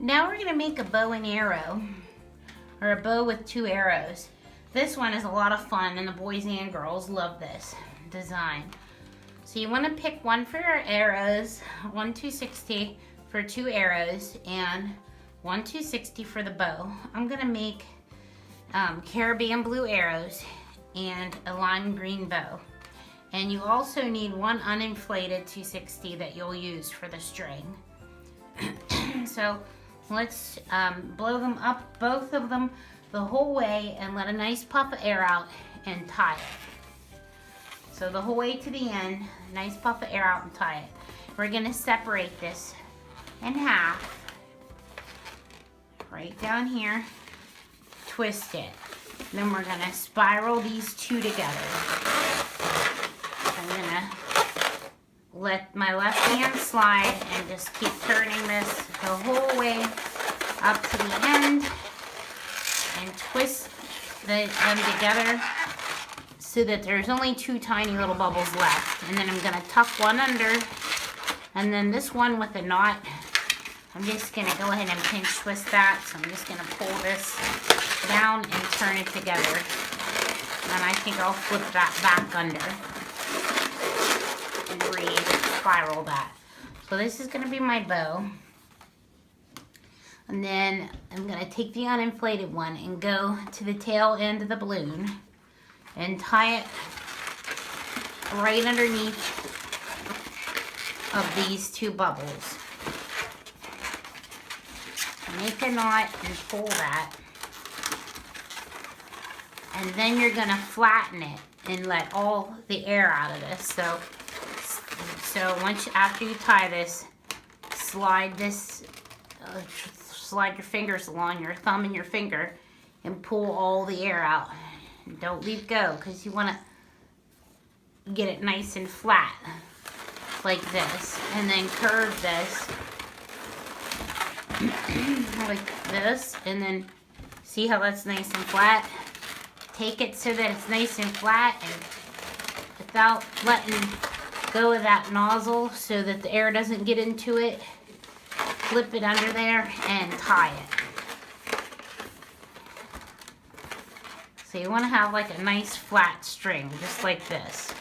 Now we're gonna make a bow and arrow, or a bow with 2 arrows. This one is a lot of fun and the boys and girls love this design. So you wanna pick one for your arrows, one 260 for 2 arrows, and one 260 for the bow. I'm gonna make Caribbean blue arrows and a lime green bow. And you also need one uninflated 260 that you'll use for the string. So let's blow them up, both of them, the whole way, and let a nice puff of air out and tie it. So the whole way to the end, nice puff of air out and tie it. We're gonna separate this in half, right down here, twist it. Then we're gonna spiral these 2 together. I'm gonna let my left hand slide and just keep turning this the whole way up to the end and twist them together so that there's only 2 tiny little bubbles left. And then I'm gonna tuck one under, and then this one with a knot, I'm just gonna go ahead and pinch twist that. So I'm just gonna pull this down and turn it together. And I think I'll flip that back under and re-spiral that. So this is gonna be my bow. And then I'm gonna take the uninflated one and go to the tail end of the balloon and tie it right underneath of these 2 bubbles. Make a knot and pull that. And then you're gonna flatten it and let all the air out of this. So once, after you tie this, slide this, slide your fingers along, your thumb and your finger, and pull all the air out. And don't leave go, because you wanna get it nice and flat, like this. And then curve this, like this, and then see how that's nice and flat? Take it so that it's nice and flat, and without letting go of that nozzle so that the air doesn't get into it, flip it under there and tie it. So you want to have like a nice flat string, just like this.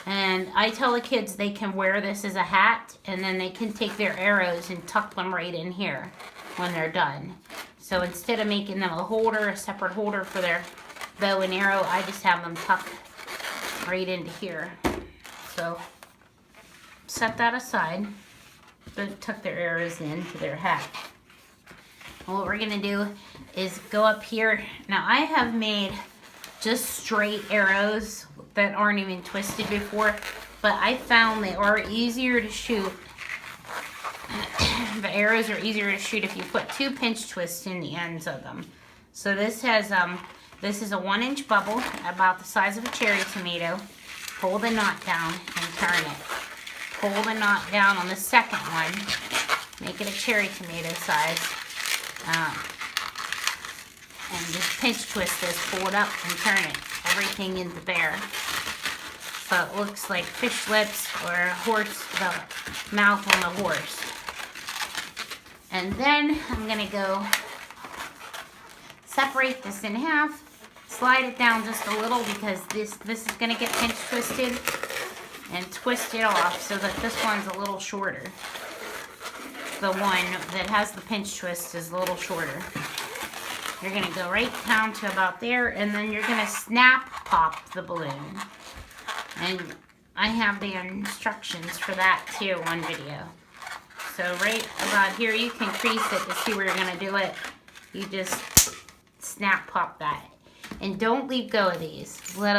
And I tell the kids they can wear this as a hat, and then they can take their arrows and tuck them right in here when they're done. So instead of making them a holder, a separate holder for their bow and arrow, I just have them tuck right into here. So set that aside. Tuck their arrows into their hat. And what we're gonna do is go up here. Now I have made just straight arrows that aren't even twisted before, but I found they are easier to shoot. The arrows are easier to shoot if you put 2 pinch twists in the ends of them. So this has this is a 1-inch bubble about the size of a cherry tomato. Pull the knot down and turn it. Pull the knot down on the second one. Make it a cherry tomato size. And just pinch twist this, pull it up and turn it. Everything into there. So it looks like fish lips or a horse, the mouth on the horse. And then I'm gonna go separate this in half, slide it down just a little because this is gonna get pinch twisted, and twist it off so that this one's a little shorter. The one that has the pinch twist is a little shorter. You're gonna go right down to about there, and then you're gonna snap pop the balloon. And I have the instructions for that too on video. So right about here, you can crease it to see where you're gonna do it. You just snap pop that. And don't leave go of these. Let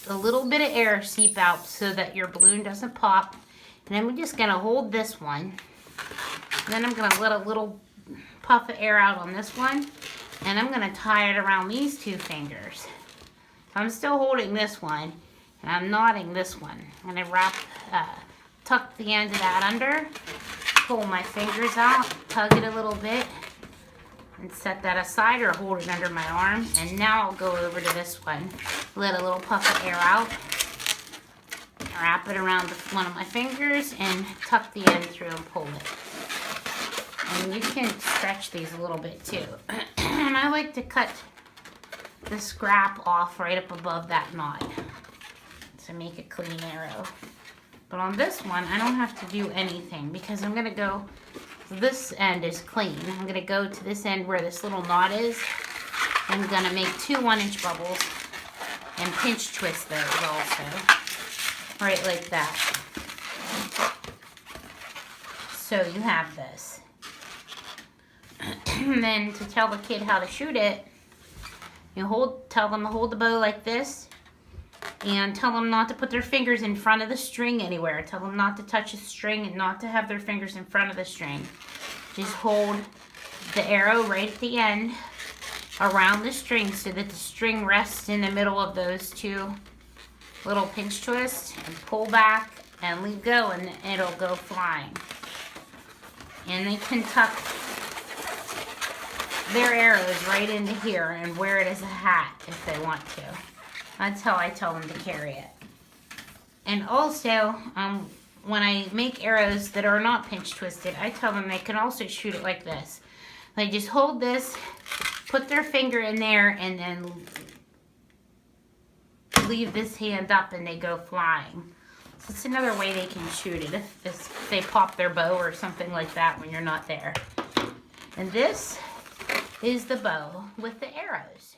a little bit of air seep out so that your balloon doesn't pop. And then we're just gonna hold this one. Then I'm gonna let a little puff of air out on this one. And I'm gonna tie it around these 2 fingers. So I'm still holding this one, and I'm knotting this one. I'm gonna tuck the end of that under, pull my fingers out, tug it a little bit, and set that aside or hold it under my arm. And now I'll go over to this one, let a little puff of air out, wrap it around one of my fingers, and tuck the end through and pull it. And you can stretch these a little bit too. And I like to cut the scrap off right up above that knot to make a clean arrow. But on this one, I don't have to do anything because I'm gonna go, this end is clean. I'm gonna go to this end where this little knot is. I'm gonna make 2 1-inch bubbles and pinch twist those also. Right like that. So you have this. And then to tell the kid how to shoot it, you tell them to hold the bow like this, and tell them not to put their fingers in front of the string anywhere. Tell them not to touch the string and not to have their fingers in front of the string. Just hold the arrow right at the end around the string so that the string rests in the middle of those 2 little pinch twists, and pull back and leave go, and it'll go flying. And they can tuck their arrows right into here and wear it as a hat if they want to. That's how I tell them to carry it. And also, when I make arrows that are not pinch twisted, I tell them they can also shoot it like this. They just hold this, put their finger in there, and then leave this hand up and they go flying. So it's another way they can shoot it if they pop their bow or something like that when you're not there. And this is the bow with the arrows.